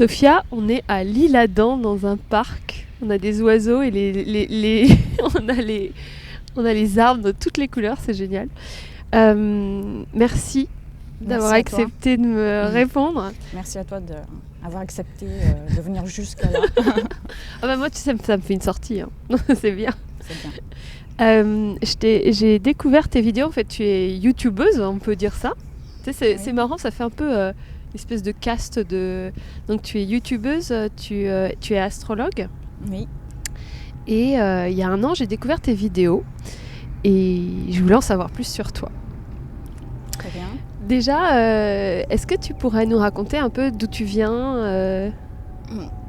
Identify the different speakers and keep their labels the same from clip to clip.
Speaker 1: Sophia, on est à l'Isle-Adam dans un parc. On a des oiseaux et on a les arbres de toutes les couleurs, c'est génial. Merci d'avoir accepté de me répondre.
Speaker 2: Merci à toi d'avoir accepté de venir jusqu'à là.
Speaker 1: Ah bah moi, tu sais, ça me fait une sortie, hein. C'est bien.
Speaker 2: C'est bien.
Speaker 1: J'ai découvert tes vidéos, en fait, tu es youtubeuse, on peut dire ça. Tu sais, c'est marrant, ça fait un peu une espèce de caste de... Donc tu es youtubeuse, tu es astrologue.
Speaker 2: Oui.
Speaker 1: Et il y a un an, j'ai découvert tes vidéos et je voulais en savoir plus sur toi.
Speaker 2: Très bien.
Speaker 1: Déjà, est-ce que tu pourrais nous raconter un peu d'où tu viens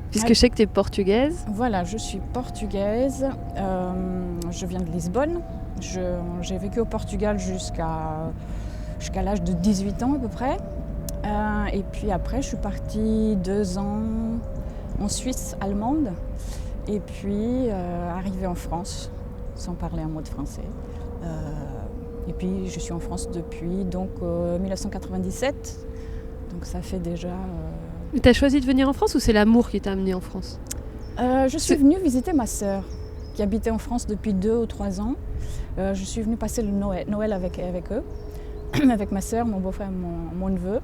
Speaker 1: puisque je sais que tu es portugaise.
Speaker 2: Voilà, je suis portugaise, je viens de Lisbonne. J'ai vécu au Portugal jusqu'à l'âge de 18 ans à peu près. Et puis après, je suis partie 2 ans en Suisse allemande. Et puis arrivée en France, sans parler un mot de français. Et puis je suis en France depuis 1997. Donc ça fait déjà...
Speaker 1: Tu as choisi de venir en France ou c'est l'amour qui t'a amené en France ?
Speaker 2: Je suis venue visiter ma sœur qui habitait en France depuis 2 ou 3 ans. Je suis venue passer le Noël avec eux, avec ma sœur, mon beau-frère et mon neveu.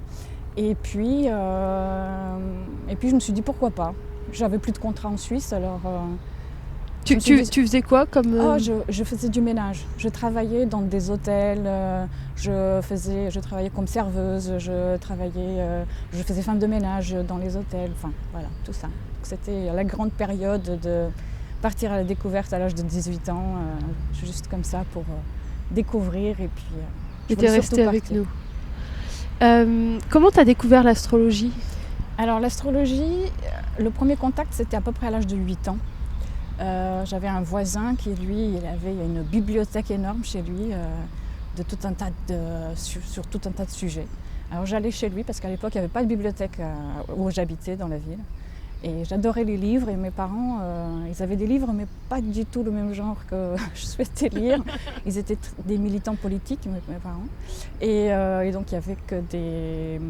Speaker 2: Et puis je me suis dit pourquoi pas. J'avais plus de contrat en Suisse, alors...
Speaker 1: Tu faisais quoi comme...
Speaker 2: Je faisais du ménage. Je travaillais dans des hôtels, je travaillais comme serveuse, je faisais femme de ménage dans les hôtels, enfin voilà, tout ça. C'était la grande période de partir à la découverte à l'âge de 18 ans, juste comme ça pour découvrir et puis...
Speaker 1: Et t'es restée avec nous. Comment tu as découvert l'astrologie ?
Speaker 2: Alors l'astrologie, le premier contact c'était à peu près à l'âge de 8 ans. J'avais un voisin qui, lui, il avait une bibliothèque énorme chez lui sur tout un tas de sujets. Alors j'allais chez lui parce qu'à l'époque, il n'y avait pas de bibliothèque où j'habitais dans la ville. Et j'adorais les livres et mes parents, ils avaient des livres mais pas du tout le même genre que je souhaitais lire. Ils étaient des militants politiques, mes parents. Et donc il n'y avait que des...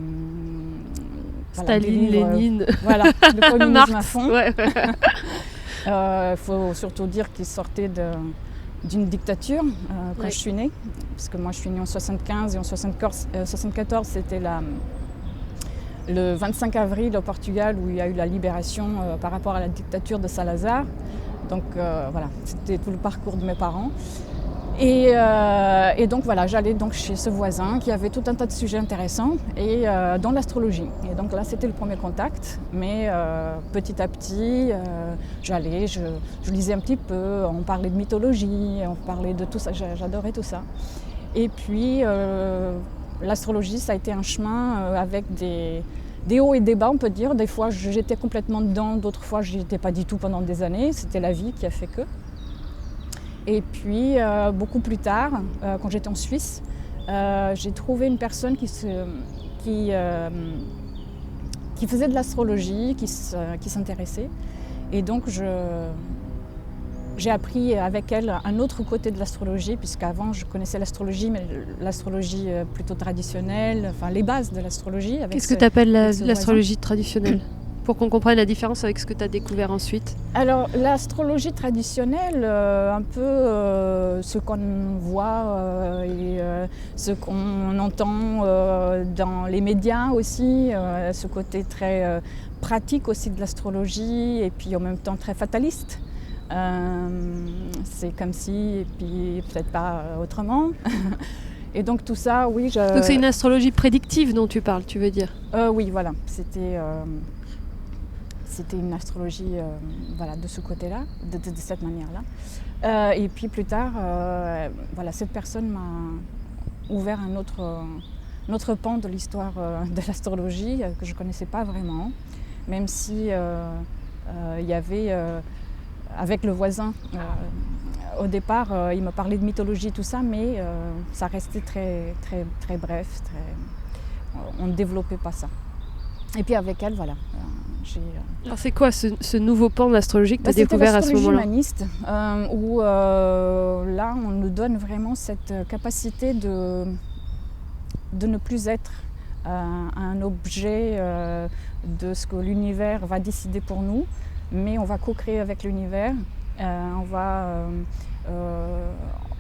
Speaker 1: Staline, Lénine.
Speaker 2: Voilà, le communisme
Speaker 1: Marx,
Speaker 2: à fond.
Speaker 1: Ouais.
Speaker 2: Faut surtout dire qu'ils sortaient d'une dictature quand je suis née, parce que moi je suis née en 75 et en 74 c'était le 25 avril au Portugal où il y a eu la libération par rapport à la dictature de Salazar. Donc voilà, c'était tout le parcours de mes parents. Et donc voilà, j'allais donc chez ce voisin qui avait tout un tas de sujets intéressants et dans l'astrologie. Et donc là, c'était le premier contact. Mais petit à petit, j'allais, je lisais un petit peu, on parlait de mythologie, on parlait de tout ça, j'adorais tout ça. Et puis l'astrologie, ça a été un chemin avec des hauts et des bas, on peut dire. Des fois, j'étais complètement dedans, d'autres fois, je n'y étais pas du tout pendant des années. C'était la vie qui a fait que. Et puis, beaucoup plus tard, quand j'étais en Suisse, j'ai trouvé une personne qui faisait de l'astrologie, qui s'intéressait. Et donc, j'ai appris avec elle un autre côté de l'astrologie, puisqu'avant, je connaissais l'astrologie, mais l'astrologie plutôt traditionnelle, enfin les bases de l'astrologie.
Speaker 1: Qu'est-ce que tu appelles l'astrologie traditionnelle ? Pour qu'on comprenne la différence avec ce que tu as découvert ensuite.
Speaker 2: Alors, l'astrologie traditionnelle, un peu ce qu'on voit et ce qu'on entend dans les médias aussi, ce côté très pratique aussi de l'astrologie et puis en même temps très fataliste. C'est comme si, et puis peut-être pas autrement. Et donc tout ça, oui.
Speaker 1: Donc c'est une astrologie prédictive dont tu parles, tu veux dire ?
Speaker 2: Oui, voilà. C'était une astrologie voilà, de ce côté-là, de cette manière-là. Et puis plus tard, voilà, cette personne m'a ouvert un autre pan de l'histoire de l'astrologie que je ne connaissais pas vraiment, même si il y avait, avec le voisin, au départ, il me parlait de mythologie, tout ça, mais ça restait très, très, très bref, on ne développait pas ça. Et puis avec elle, voilà.
Speaker 1: Alors c'est quoi ce nouveau pan de l'astrologie que tu as découvert à ce moment-là ?
Speaker 2: C'était l'astrologie humaniste, où là on nous donne vraiment cette capacité de ne plus être un objet de ce que l'univers va décider pour nous, mais on va co-créer avec l'univers. On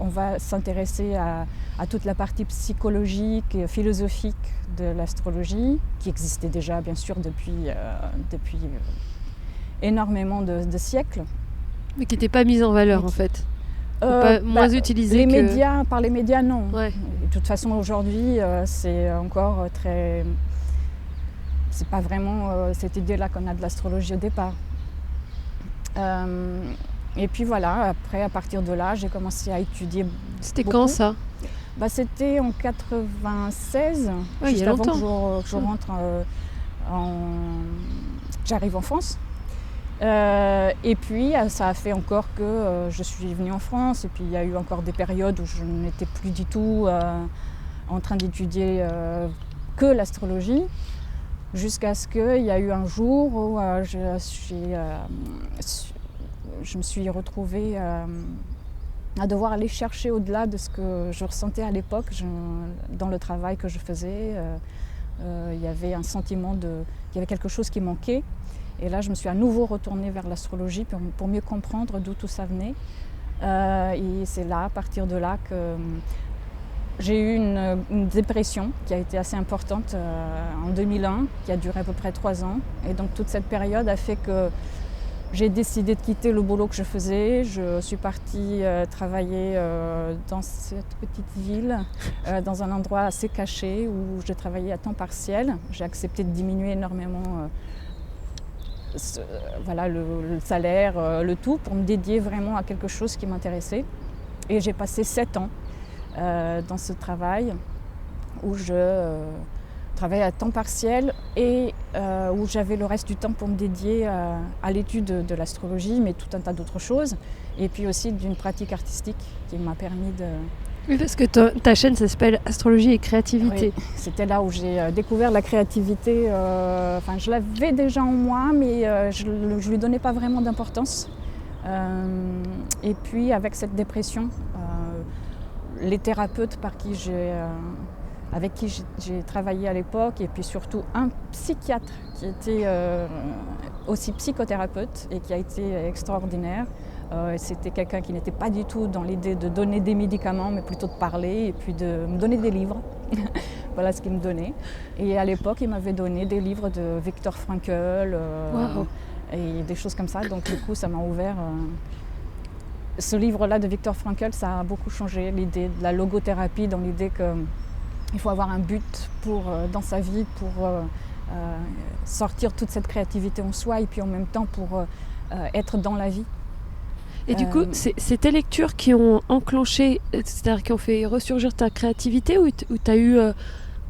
Speaker 2: va s'intéresser à toute la partie psychologique et philosophique de l'astrologie, qui existait déjà bien sûr depuis énormément de siècles.
Speaker 1: Mais qui n'était pas mise en valeur en fait. Moins utilisée que...
Speaker 2: Par les médias, non.
Speaker 1: Ouais.
Speaker 2: De toute façon, aujourd'hui, c'est encore très... C'est pas vraiment cette idée-là qu'on a de l'astrologie au départ. Et puis voilà, après, à partir de là, j'ai commencé à étudier.
Speaker 1: C'était
Speaker 2: beaucoup.
Speaker 1: Quand ça?
Speaker 2: C'était en 96,
Speaker 1: ouais,
Speaker 2: juste
Speaker 1: il y a
Speaker 2: avant
Speaker 1: longtemps.
Speaker 2: que je rentre j'arrive en France. Et puis ça a fait encore que je suis venue en France, et puis il y a eu encore des périodes où je n'étais plus du tout en train d'étudier que l'astrologie, jusqu'à ce qu'il y a eu un jour où je me suis retrouvée à devoir aller chercher au-delà de ce que je ressentais à l'époque. Dans le travail que je faisais, il y avait un sentiment qu'il y avait quelque chose qui manquait. Et là, je me suis à nouveau retournée vers l'astrologie pour mieux comprendre d'où tout ça venait. Et c'est là, à partir de là, que j'ai eu une dépression qui a été assez importante en 2001, qui a duré à peu près 3 ans. Et donc toute cette période a fait que j'ai décidé de quitter le boulot que je faisais. Je suis partie travailler dans cette petite ville, dans un endroit assez caché où je travaillais à temps partiel. J'ai accepté de diminuer énormément le salaire, le tout, pour me dédier vraiment à quelque chose qui m'intéressait. Et j'ai passé 7 ans dans ce travail où je travaillais à temps partiel et où j'avais le reste du temps pour me dédier à l'étude de l'astrologie, mais tout un tas d'autres choses. Et puis aussi d'une pratique artistique qui m'a permis de...
Speaker 1: Oui, parce que ta chaîne s'appelle Astrologie et Créativité.
Speaker 2: Oui, c'était là où j'ai découvert la créativité. Je l'avais déjà en moi, mais je ne lui donnais pas vraiment d'importance. Et puis avec cette dépression, les thérapeutes avec qui j'ai travaillé à l'époque, et puis surtout un psychiatre qui était aussi psychothérapeute et qui a été extraordinaire. C'était quelqu'un qui n'était pas du tout dans l'idée de donner des médicaments, mais plutôt de parler et puis de me donner des livres. Voilà ce qu'il me donnait. Et à l'époque, il m'avait donné des livres de Viktor Frankl et des choses comme ça. Donc du coup, ça m'a ouvert. Ce livre-là de Viktor Frankl, ça a beaucoup changé l'idée de la logothérapie, dans l'idée qu'il faut avoir un but dans sa vie pour sortir toute cette créativité en soi, et puis en même temps pour être dans la vie.
Speaker 1: Et du coup, c'est tes lectures qui ont enclenché, c'est-à-dire qui ont fait ressurgir ta créativité, ou tu as eu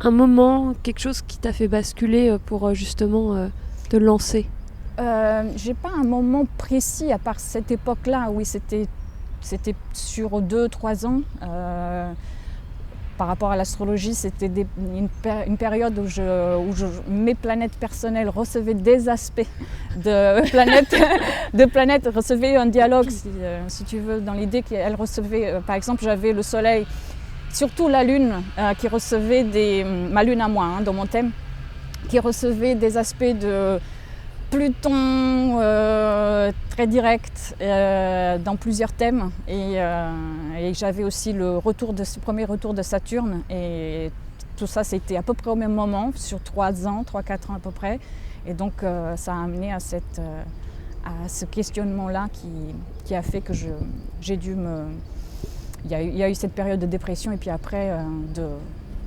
Speaker 1: un moment, quelque chose qui t'a fait basculer pour justement te lancer?
Speaker 2: J'ai pas un moment précis, à part cette époque-là. Oui, c'était sur 2-3 ans. Par rapport à l'astrologie, c'était une période où mes planètes personnelles recevaient des aspects de planètes, recevaient un dialogue, si tu veux, dans l'idée qu'elles recevaient, par exemple, j'avais le soleil, surtout la lune, qui recevait ma lune à moi, dans mon thème, qui recevait des aspects de Pluton très direct dans plusieurs thèmes, et j'avais aussi ce premier retour de Saturne, et tout ça c'était à peu près au même moment, sur 3 ans, 3-4 ans à peu près, et donc ça a amené à ce questionnement-là qui a fait que j'ai dû il y a eu cette période de dépression, et puis après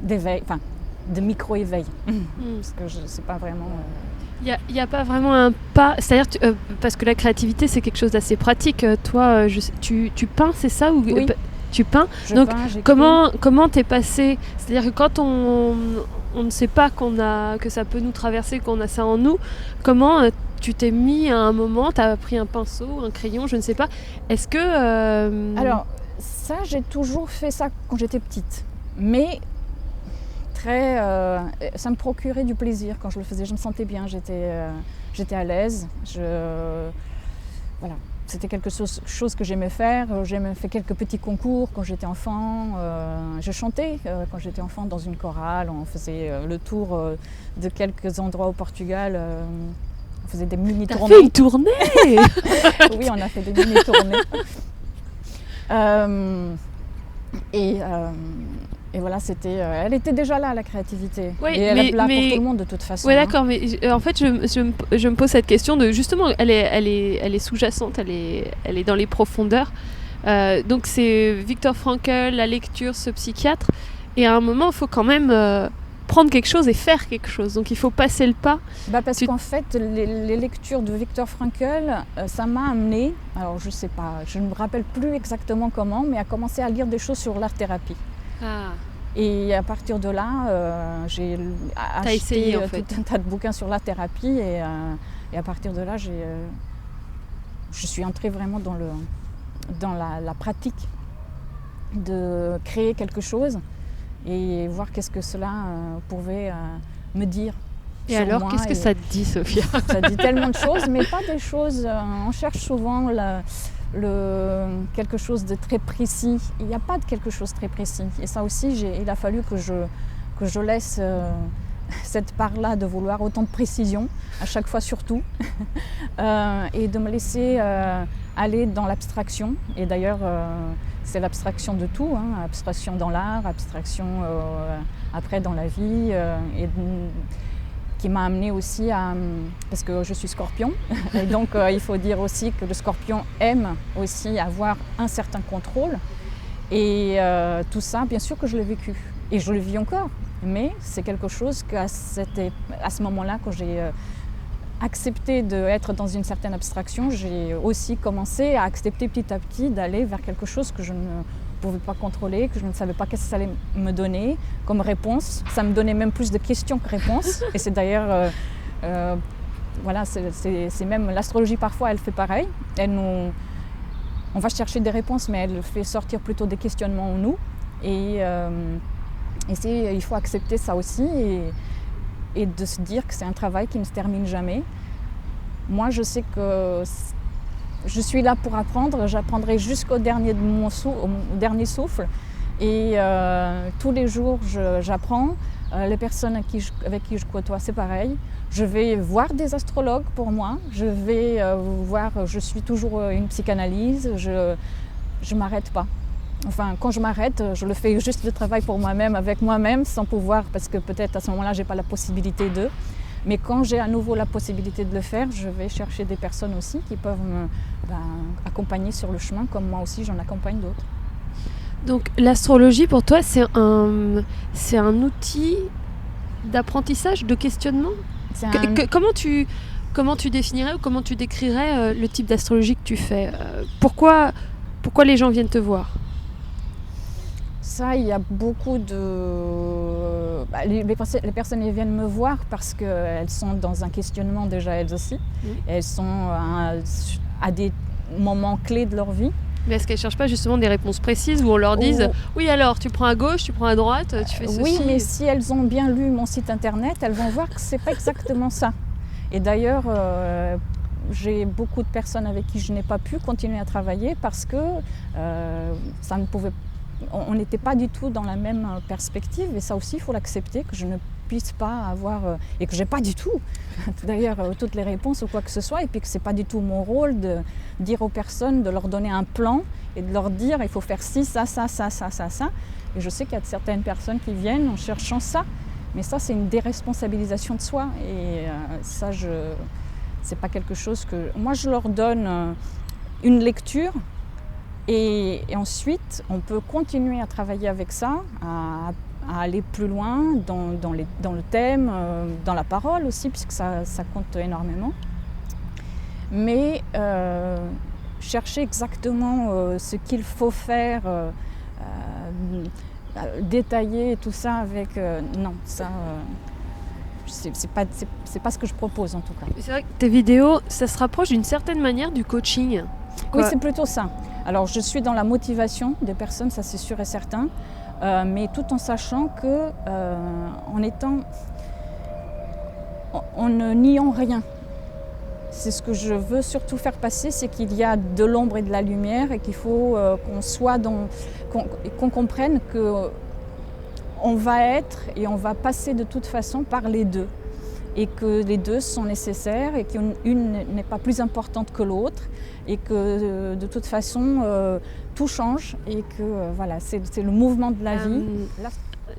Speaker 2: d'éveil, enfin de micro-éveil, parce que je sais pas vraiment...
Speaker 1: Il n'y a pas vraiment un pas, c'est-à-dire parce que la créativité c'est quelque chose d'assez pratique. Toi, tu peins, c'est ça, ou
Speaker 2: oui.
Speaker 1: Tu peins. Donc comment t'es passé, c'est-à-dire que quand on ne sait pas que ça peut nous traverser, qu'on a ça en nous, comment tu t'es mis à un moment, t'as pris un pinceau, un crayon, je ne sais pas. Est-ce que
Speaker 2: Alors ça, j'ai toujours fait ça quand j'étais petite, mais ça me procurait du plaisir quand je le faisais. Je me sentais bien, j'étais à l'aise. Voilà. c'était quelque chose que j'aimais faire. J'ai même fait quelques petits concours quand j'étais enfant. Je chantais quand j'étais enfant dans une chorale. On faisait le tour de quelques endroits au Portugal. On faisait des mini-tournées.
Speaker 1: T'as fait une tournée?
Speaker 2: Oui, on a fait des mini-tournées. Et voilà, elle était déjà là, la créativité.
Speaker 1: Oui,
Speaker 2: et elle est là pour tout le monde de toute façon.
Speaker 1: Oui, d'accord, mais en fait, je me pose cette question de justement, elle est sous-jacente, elle est dans les profondeurs. Donc c'est Viktor Frankl, la lecture, ce psychiatre. Et à un moment, il faut quand même prendre quelque chose et faire quelque chose. Donc il faut passer le pas.
Speaker 2: Parce qu'en fait, les lectures de Viktor Frankl, ça m'a amené, alors je sais pas, je ne me rappelle plus exactement comment, mais à commencer à lire des choses sur l'art-thérapie.
Speaker 1: Ah.
Speaker 2: Et à partir de là, j'ai acheté tout un tas de bouquins sur l'art-thérapie et à partir de là, je suis entrée vraiment dans la pratique de créer quelque chose et voir qu'est-ce que cela pouvait me dire.
Speaker 1: Et alors, qu'est-ce que ça te dit, Sophia?
Speaker 2: Ça dit tellement de choses, mais pas des choses... on cherche souvent quelque chose de très précis. Il n'y a pas de quelque chose de très précis. Et ça aussi, il a fallu que je laisse cette part-là de vouloir autant de précision, à chaque fois surtout, et de me laisser aller dans l'abstraction. Et d'ailleurs, c'est l'abstraction de tout, hein, abstraction dans l'art, abstraction après dans la vie, qui m'a amenée aussi parce que je suis scorpion, et donc il faut dire aussi que le scorpion aime aussi avoir un certain contrôle. Et tout ça, bien sûr que je l'ai vécu, et je le vis encore. Mais c'est quelque chose qu'à ce moment-là, quand j'ai accepté d'être dans une certaine abstraction, j'ai aussi commencé à accepter petit à petit d'aller vers quelque chose que je ne pouvais pas contrôler, que je ne savais pas qu'est-ce que ça allait me donner comme réponse. Ça me donnait même plus de questions que réponses. Et c'est d'ailleurs, voilà, c'est même l'astrologie parfois, elle fait pareil. On va chercher des réponses, mais elle fait sortir plutôt des questionnements en nous. Et il faut accepter ça aussi et de se dire que c'est un travail qui ne se termine jamais. Moi, je sais que je suis là pour apprendre, j'apprendrai jusqu'au dernier de au dernier souffle. Et tous les jours, j'apprends. Les personnes avec qui je côtoie, c'est pareil. Je vais voir des astrologues pour moi. Je suis toujours une psychanalyse. Je ne m'arrête pas. Enfin, quand je m'arrête, je le fais juste le travail pour moi-même, avec moi-même, sans pouvoir, parce que peut-être à ce moment-là, je n'ai pas la possibilité de. Mais quand j'ai à nouveau la possibilité de le faire, je vais chercher des personnes aussi qui peuvent accompagner sur le chemin, comme moi aussi j'en accompagne d'autres.
Speaker 1: Donc l'astrologie pour toi, c'est un outil d'apprentissage, de questionnement. Comment tu définirais ou comment tu décrirais le type d'astrologie que tu fais? Pourquoi les gens viennent te voir?
Speaker 2: Ça, il y a beaucoup les personnes viennent me voir parce qu'elles sont dans un questionnement déjà elles aussi. Elles sont à des moments clés de leur vie.
Speaker 1: Mais est-ce qu'elles ne cherchent pas justement des réponses précises où on leur dise oui alors tu prends à gauche, tu prends à droite, tu fais ceci?
Speaker 2: Oui, mais si elles ont bien lu mon site internet, elles vont voir que ce n'est pas exactement ça. Et d'ailleurs, j'ai beaucoup de personnes avec qui je n'ai pas pu continuer à travailler parce que ça ne pouvait pas. On n'était pas du tout dans la même perspective et ça aussi il faut l'accepter, que je ne puisse pas avoir et que j'ai pas du tout d'ailleurs toutes les réponses ou quoi que ce soit, et puis que c'est pas du tout mon rôle de dire aux personnes, de leur donner un plan et de leur dire il faut faire ci, ça. Et je sais qu'il y a certaines personnes qui viennent en cherchant ça, mais ça c'est une déresponsabilisation de soi et ça c'est pas quelque chose que moi je leur donne une lecture. Et ensuite, on peut continuer à travailler avec ça, à aller plus loin dans le thème, dans la parole aussi, puisque ça compte énormément. Mais chercher exactement ce qu'il faut faire, détailler tout ça avec... non, ça... c'est pas ce que je propose en tout cas.
Speaker 1: C'est vrai que tes vidéos, ça se rapproche d'une certaine manière du coaching.
Speaker 2: Oui, c'est plutôt ça. Alors, je suis dans la motivation des personnes, ça c'est sûr et certain, mais tout en sachant que, en ne niant rien. c'est ce que je veux surtout faire passer, c'est qu'il y a de l'ombre et de la lumière et qu'il faut qu'on comprenne qu'on va être et on va passer de toute façon par les deux. Et que les deux sont nécessaires et qu'une n'est pas plus importante que l'autre et que de toute façon tout change et que voilà, c'est le mouvement de la vie.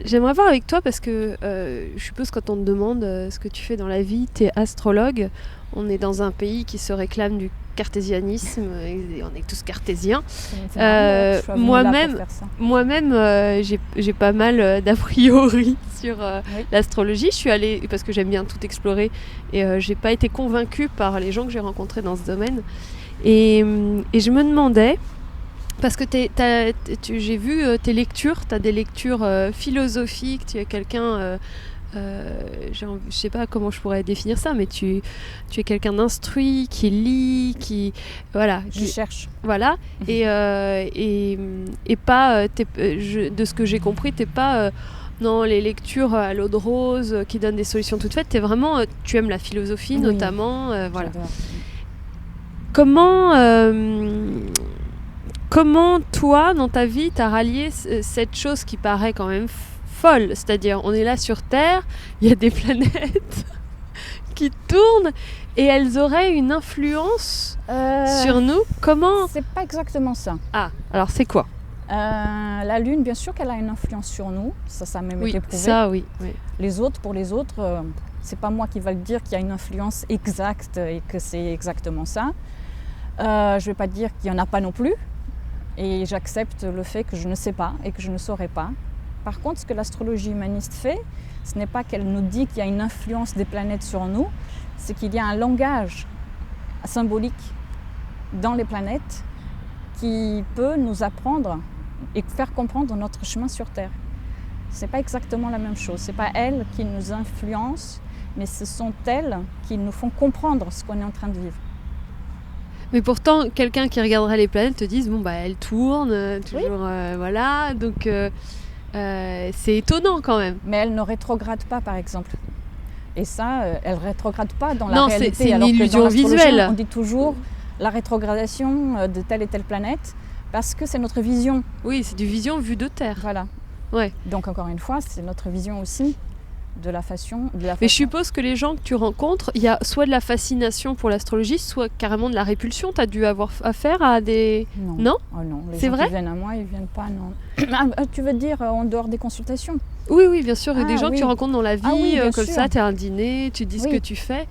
Speaker 1: J'aimerais voir avec toi parce que je suppose quand on te demande ce que tu fais dans la vie, tu es astrologue. On est dans un pays qui se réclame du cartésianisme et on est tous cartésiens. Moi-même, j'ai pas mal d'a priori sur l'astrologie. Je suis allée parce que j'aime bien tout explorer et j'ai pas été convaincue par les gens que j'ai rencontrés dans ce domaine. Et je me demandais, parce que j'ai vu tes lectures, tu as des lectures philosophiques, tu es quelqu'un... je sais pas comment je pourrais définir ça, mais tu es quelqu'un d'instruit, qui lit,
Speaker 2: qui cherche.
Speaker 1: Voilà, et pas, de ce que j'ai compris, t'es pas dans les lectures à l'eau de rose qui donnent des solutions toutes faites. T'es vraiment, tu aimes la philosophie notamment, voilà. Comment toi, dans ta vie, t'as rallié cette chose qui paraît quand même folle, c'est-à-dire on est là sur Terre, il y a des planètes qui tournent et elles auraient une influence sur nous. Comment ?
Speaker 2: C'est pas exactement ça.
Speaker 1: Ah, alors c'est quoi ?
Speaker 2: La Lune, bien sûr qu'elle a une influence sur nous, ça a même été prouvé.
Speaker 1: Ça, oui.
Speaker 2: Pour les autres, c'est pas moi qui va le dire qu'il y a une influence exacte et que c'est exactement ça. Je vais pas dire qu'il y en a pas non plus, et j'accepte le fait que je ne sais pas et que je ne saurais pas. Par contre, ce que l'astrologie humaniste fait, ce n'est pas qu'elle nous dit qu'il y a une influence des planètes sur nous, c'est qu'il y a un langage symbolique dans les planètes qui peut nous apprendre et faire comprendre notre chemin sur Terre. Ce n'est pas exactement la même chose. Ce n'est pas elles qui nous influencent, mais ce sont elles qui nous font comprendre ce qu'on est en train de vivre.
Speaker 1: Mais pourtant, quelqu'un qui regarderait les planètes te dise, elles tournent, toujours, voilà, donc... c'est étonnant quand même.
Speaker 2: Mais elle ne rétrograde pas, par exemple. Et ça, elle ne rétrograde pas dans la réalité.
Speaker 1: C'est une illusion visuelle.
Speaker 2: On dit toujours la rétrogradation de telle et telle planète parce que c'est notre vision.
Speaker 1: Oui, c'est du vision vue de Terre.
Speaker 2: Voilà.
Speaker 1: Ouais.
Speaker 2: Donc encore une fois, c'est notre vision aussi de la façon.
Speaker 1: Mais je suppose que les gens que tu rencontres, il y a soit de la fascination pour l'astrologie, soit carrément de la répulsion. Tu as dû avoir affaire à des...
Speaker 2: Non. Oh non. Les
Speaker 1: c'est
Speaker 2: gens
Speaker 1: vrai
Speaker 2: qui viennent à moi, ils ne viennent pas, non. Tu veux dire en dehors des consultations ?
Speaker 1: Oui, bien sûr. Il y a des gens que tu rencontres dans la vie, comme
Speaker 2: sûr.
Speaker 1: ça, tu es à un dîner, tu dis ce que tu fais.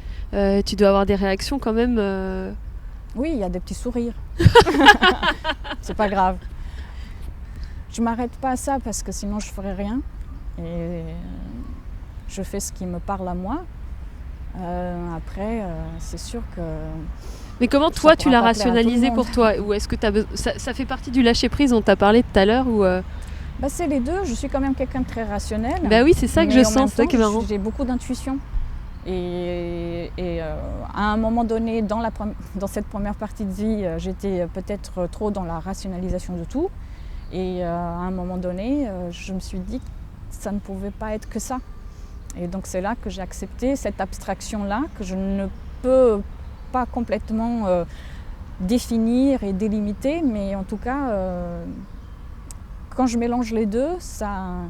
Speaker 1: Tu dois avoir des réactions quand même...
Speaker 2: Oui, il y a des petits sourires. C'est pas grave. Je ne m'arrête pas à ça parce que sinon je ne ferais rien. Et je fais ce qui me parle à moi. Après, c'est sûr que...
Speaker 1: Mais comment toi tu l'as rationalisé pour toi ? Ou est-ce que ça fait partie du lâcher-prise dont tu as parlé tout à l'heure ou
Speaker 2: c'est les deux. Je suis quand même quelqu'un de très rationnel.
Speaker 1: Oui, c'est ça que je sens. C'est ça qui est marrant.
Speaker 2: J'ai beaucoup d'intuition. Et à un moment donné, dans cette première partie de vie, j'étais peut-être trop dans la rationalisation de tout. Et à un moment donné, je me suis dit que ça ne pouvait pas être que ça. Et donc c'est là que j'ai accepté cette abstraction-là, que je ne peux pas complètement définir et délimiter, mais en tout cas, quand je mélange les deux, ça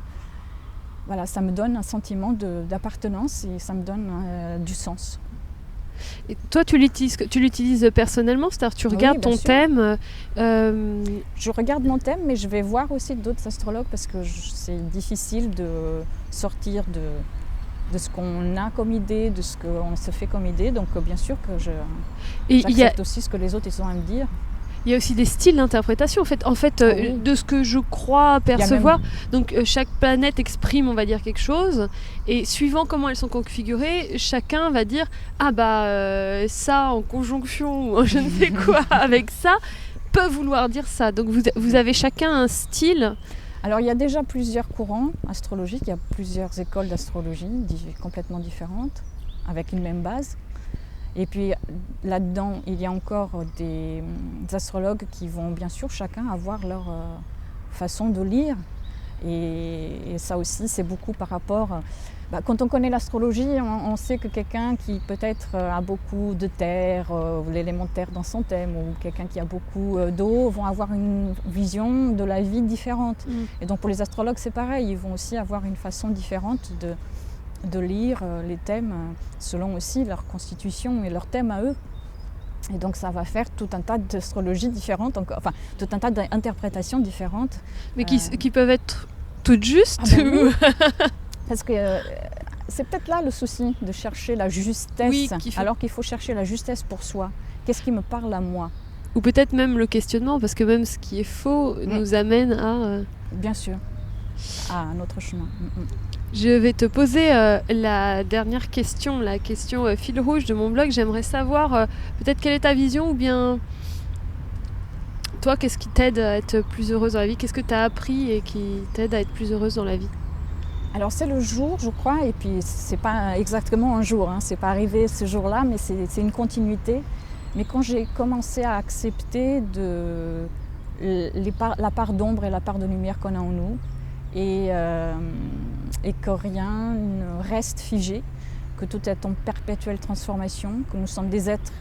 Speaker 2: me donne un sentiment d'appartenance et ça me donne du sens.
Speaker 1: Et toi, tu l'utilises personnellement, c'est-à-dire tu regardes ton thème
Speaker 2: Je regarde mon thème, mais je vais voir aussi d'autres astrologues parce que c'est difficile de sortir de ce qu'on a comme idée, de ce qu'on se fait comme idée. Donc bien sûr que j'accepte aussi ce que les autres ils ont à me dire.
Speaker 1: Il y a aussi des styles d'interprétation en fait de ce que je crois percevoir. Donc chaque planète exprime, on va dire, quelque chose, et suivant comment elles sont configurées, chacun va dire ça en conjonction ou je ne sais quoi avec ça peut vouloir dire ça. Donc vous avez chacun un style.
Speaker 2: Alors il y a déjà plusieurs courants astrologiques, il y a plusieurs écoles d'astrologie complètement différentes, avec une même base. Et puis là-dedans, il y a encore des astrologues qui vont bien sûr chacun avoir leur façon de lire Et ça aussi, c'est beaucoup par rapport... quand on connaît l'astrologie, on sait que quelqu'un qui peut-être a beaucoup de terre, l'élément terre dans son thème, ou quelqu'un qui a beaucoup d'eau, vont avoir une vision de la vie différente. Et donc pour les astrologues, c'est pareil, ils vont aussi avoir une façon différente de lire les thèmes selon aussi leur constitution et leur thème à eux. Et donc ça va faire tout un tas d'astrologies différentes, tout un tas d'interprétations différentes.
Speaker 1: Mais qui peuvent être toutes justes
Speaker 2: Parce que c'est peut-être là le souci, de chercher la justesse, alors qu'il faut chercher la justesse pour soi. Qu'est-ce qui me parle à moi?
Speaker 1: Ou peut-être même le questionnement, parce que même ce qui est faux nous amène à...
Speaker 2: Bien sûr, à un autre chemin.
Speaker 1: Je vais te poser la dernière question, la question fil rouge de mon blog. J'aimerais savoir peut-être quelle est ta vision, ou bien toi, qu'est-ce qui t'aide à être plus heureuse dans la vie? Qu'est-ce que tu as appris et qui t'aide à être plus heureuse dans la vie?
Speaker 2: Alors c'est le jour, je crois, et puis c'est pas exactement un jour, c'est pas arrivé ce jour-là, mais c'est une continuité. Mais quand j'ai commencé à accepter la part d'ombre et la part de lumière qu'on a en nous, et que rien ne reste figé, que tout est en perpétuelle transformation, que nous sommes des êtres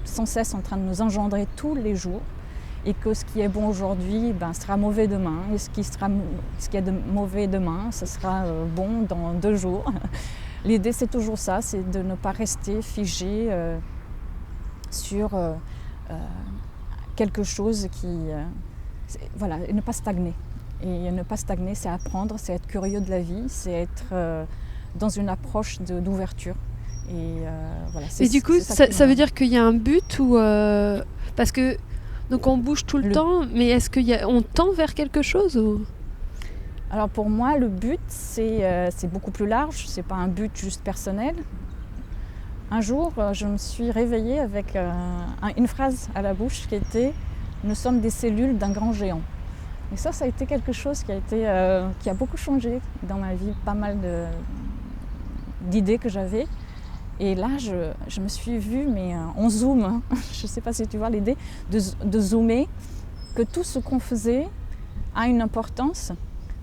Speaker 2: sans cesse en train de nous engendrer tous les jours, et que ce qui est bon aujourd'hui sera mauvais demain, et ce qui est de mauvais demain, ce sera bon dans 2 jours. L'idée, c'est toujours ça, c'est de ne pas rester figé sur quelque chose et ne pas stagner. Et ne pas stagner, c'est apprendre, c'est être curieux de la vie, c'est être dans une approche d'ouverture.
Speaker 1: Et du coup, ça veut dire qu'il y a un but ou parce que donc on bouge tout le temps, mais est-ce qu'on tend vers quelque chose ou...
Speaker 2: Alors pour moi, le but, c'est beaucoup plus large, c'est pas un but juste personnel. Un jour, je me suis réveillée avec une phrase à la bouche qui était « Nous sommes des cellules d'un grand géant ». Et ça a été quelque chose qui a beaucoup changé dans ma vie, pas mal d'idées que j'avais. Et là, je me suis vue, mais en zoom, je ne sais pas si tu vois l'idée, de zoomer, que tout ce qu'on faisait a une importance,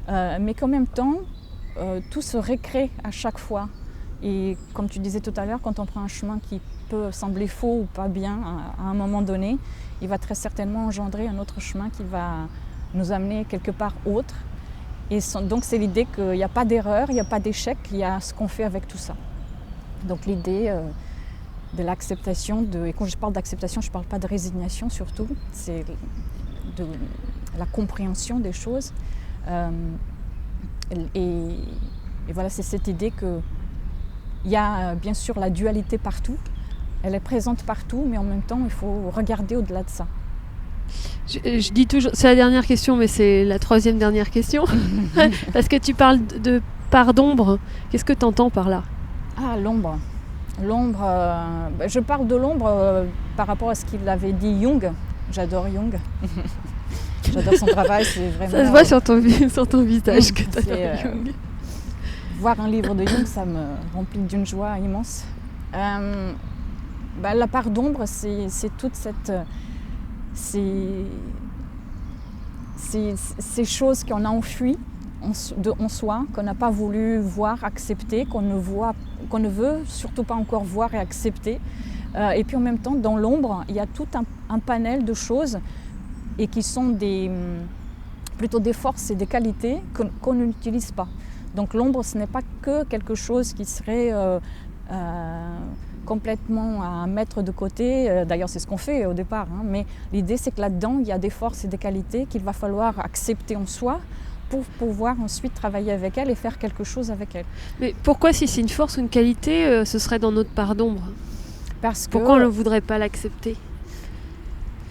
Speaker 2: mais qu'en même temps, tout se récrée à chaque fois. Et comme tu disais tout à l'heure, quand on prend un chemin qui peut sembler faux ou pas bien à un moment donné, il va très certainement engendrer un autre chemin qui va nous amener quelque part autre. Et donc c'est l'idée qu'il n'y a pas d'erreur, il n'y a pas d'échec, il y a ce qu'on fait avec tout ça. Donc l'idée de l'acceptation, et quand je parle d'acceptation, je ne parle pas de résignation surtout, c'est de la compréhension des choses. Et voilà, c'est cette idée qu'il y a bien sûr la dualité partout, elle est présente partout, mais en même temps il faut regarder au-delà de ça.
Speaker 1: Je dis toujours, c'est la dernière question, mais c'est la 3e dernière question, parce que tu parles de part d'ombre, qu'est-ce que tu entends par là?
Speaker 2: Ah, l'ombre. L'ombre, je parle de l'ombre par rapport à ce qu'il avait dit Jung. J'adore Jung. J'adore son travail, c'est vraiment...
Speaker 1: Ça se voit sur ton visage que tu adores Jung.
Speaker 2: Voir un livre de Jung, ça me remplit d'une joie immense. La part d'ombre, c'est toute ces choses qu'on a enfuies en soi, qu'on n'a pas voulu voir, accepter, qu'on ne veut surtout pas encore voir et accepter. Et puis en même temps, dans l'ombre, il y a tout un panel de choses et qui sont plutôt des forces et des qualités qu'on n'utilise pas. Donc l'ombre, ce n'est pas que quelque chose qui serait complètement à mettre de côté. D'ailleurs, c'est ce qu'on fait au départ. Mais l'idée, c'est que là-dedans, il y a des forces et des qualités qu'il va falloir accepter en soi pour pouvoir ensuite travailler avec elle et faire quelque chose avec elle.
Speaker 1: Mais pourquoi, si c'est une force ou une qualité, ce serait dans notre part d'ombre? Pourquoi on ne voudrait pas l'accepter?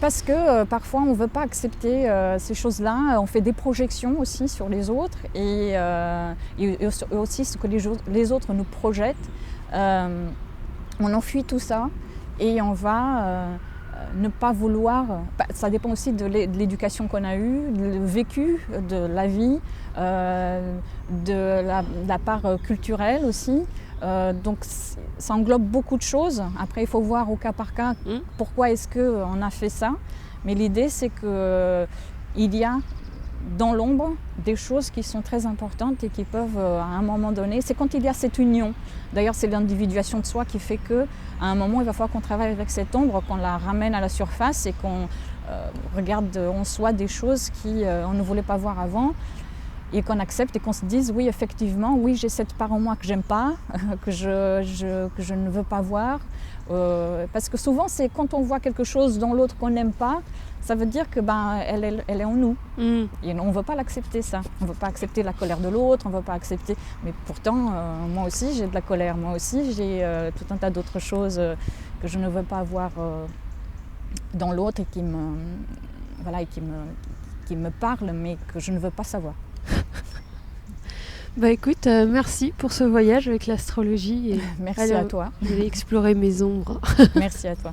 Speaker 2: Parce que parfois on ne veut pas accepter ces choses-là, on fait des projections aussi sur les autres et aussi ce que les autres nous projettent. On enfuit tout ça et on va ne pas vouloir... ça dépend aussi de l'éducation qu'on a eue, du vécu, de la vie, de la part culturelle aussi. Donc ça englobe beaucoup de choses. Après, il faut voir au cas par cas pourquoi est-ce qu'on a fait ça. Mais l'idée, c'est qu'il y a dans l'ombre des choses qui sont très importantes et qui peuvent, à un moment donné, c'est quand il y a cette union. D'ailleurs, c'est l'individuation de soi qui fait qu'à un moment, il va falloir qu'on travaille avec cette ombre, qu'on la ramène à la surface et qu'on regarde en soi des choses qu'on ne voulait pas voir avant et qu'on accepte et qu'on se dise, oui, effectivement, oui, j'ai cette part en moi que j'aime pas, que je ne veux pas voir. Parce que souvent, c'est quand on voit quelque chose dans l'autre qu'on n'aime pas, ça veut dire que elle est en nous. Et on ne veut pas l'accepter, ça. On ne veut pas accepter la colère de l'autre, on ne veut pas accepter... Mais pourtant, moi aussi, j'ai de la colère. Moi aussi, j'ai tout un tas d'autres choses que je ne veux pas avoir dans l'autre et qui me parlent, mais que je ne veux pas savoir.
Speaker 1: Écoute, merci pour ce voyage avec l'astrologie.
Speaker 2: Merci à toi.
Speaker 1: Je vais explorer mes ombres.
Speaker 2: Merci à toi.